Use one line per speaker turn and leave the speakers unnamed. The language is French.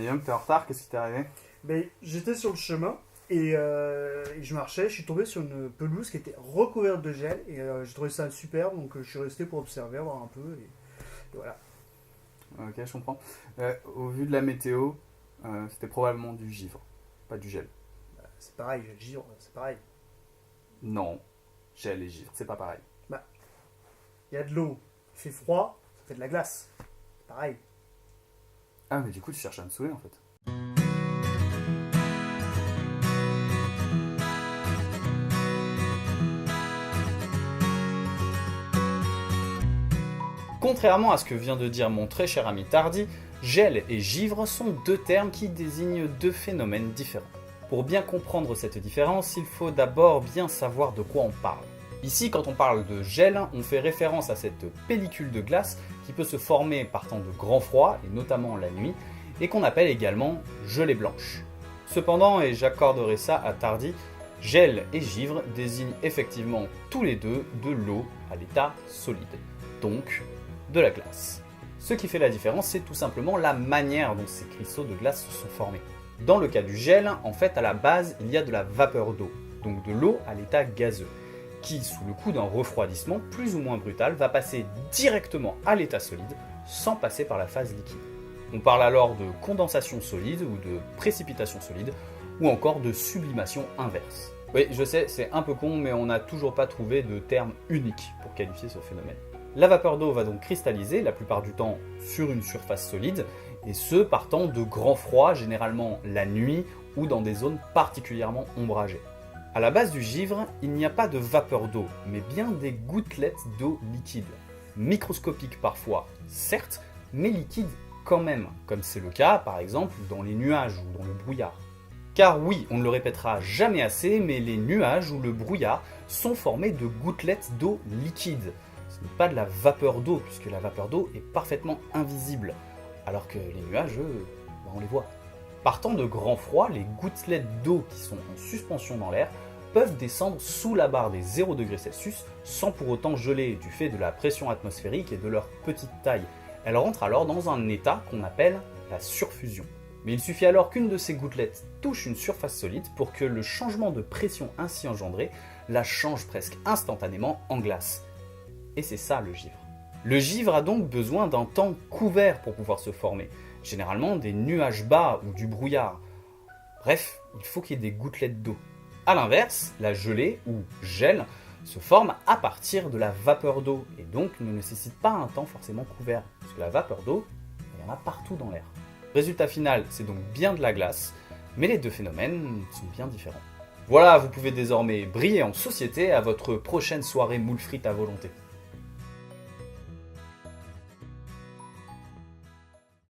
Young, t'es en retard, qu'est-ce qui t'est arrivé?
Ben, j'étais sur le chemin et je marchais, je suis tombé sur une pelouse qui était recouverte de gel et j'ai trouvé ça superbe, donc je suis resté pour observer, voir un peu et voilà.
Ok, je comprends. Au vu de la météo, c'était probablement du givre, pas du gel.
C'est pareil, gel givre, c'est pareil.
Non, gel et givre, c'est pas pareil.
Bah, il y a de l'eau, il fait froid, ça fait de la glace. C'est pareil.
Ah, mais du coup, tu cherches à me saouler en fait.
Contrairement à ce que vient de dire mon très cher ami Tardy, gel et givre sont deux termes qui désignent deux phénomènes différents. Pour bien comprendre cette différence, il faut d'abord bien savoir de quoi on parle. Ici, quand on parle de gel, on fait référence à cette pellicule de glace qui peut se former partant de grand froid, et notamment la nuit, et qu'on appelle également gelée blanche. Cependant, et j'accorderai ça à Tardy, gel et givre désignent effectivement tous les deux de l'eau à l'état solide, donc de la glace. Ce qui fait la différence, c'est tout simplement la manière dont ces cristaux de glace se sont formés. Dans le cas du gel, en fait, à la base, il y a de la vapeur d'eau, donc de l'eau à l'état gazeux, qui, sous le coup d'un refroidissement plus ou moins brutal, va passer directement à l'état solide, sans passer par la phase liquide. On parle alors de condensation solide ou de précipitation solide, ou encore de sublimation inverse. Oui, je sais, c'est un peu con, mais on n'a toujours pas trouvé de terme unique pour qualifier ce phénomène. La vapeur d'eau va donc cristalliser, la plupart du temps sur une surface solide, et ce partant de grands froids, généralement la nuit ou dans des zones particulièrement ombragées. À la base du givre, il n'y a pas de vapeur d'eau, mais bien des gouttelettes d'eau liquide. Microscopiques parfois, certes, mais liquides quand même, comme c'est le cas par exemple dans les nuages ou dans le brouillard. Car oui, on ne le répétera jamais assez, mais les nuages ou le brouillard sont formés de gouttelettes d'eau liquide. Ce n'est pas de la vapeur d'eau, puisque la vapeur d'eau est parfaitement invisible, alors que les nuages, eux, on les voit. Partant de grand froid, les gouttelettes d'eau qui sont en suspension dans l'air peuvent descendre sous la barre des 0 degrés Celsius sans pour autant geler du fait de la pression atmosphérique et de leur petite taille. Elles rentrent alors dans un état qu'on appelle la surfusion. Mais il suffit alors qu'une de ces gouttelettes touche une surface solide pour que le changement de pression ainsi engendré la change presque instantanément en glace. Et c'est ça le givre. Le givre a donc besoin d'un temps couvert pour pouvoir se former, généralement des nuages bas ou du brouillard. Bref, il faut qu'il y ait des gouttelettes d'eau. A l'inverse, la gelée ou gel se forme à partir de la vapeur d'eau et donc ne nécessite pas un temps forcément couvert, puisque la vapeur d'eau, il y en a partout dans l'air. Résultat final, c'est donc bien de la glace, mais les deux phénomènes sont bien différents. Voilà, vous pouvez désormais briller en société à votre prochaine soirée moule frites à volonté.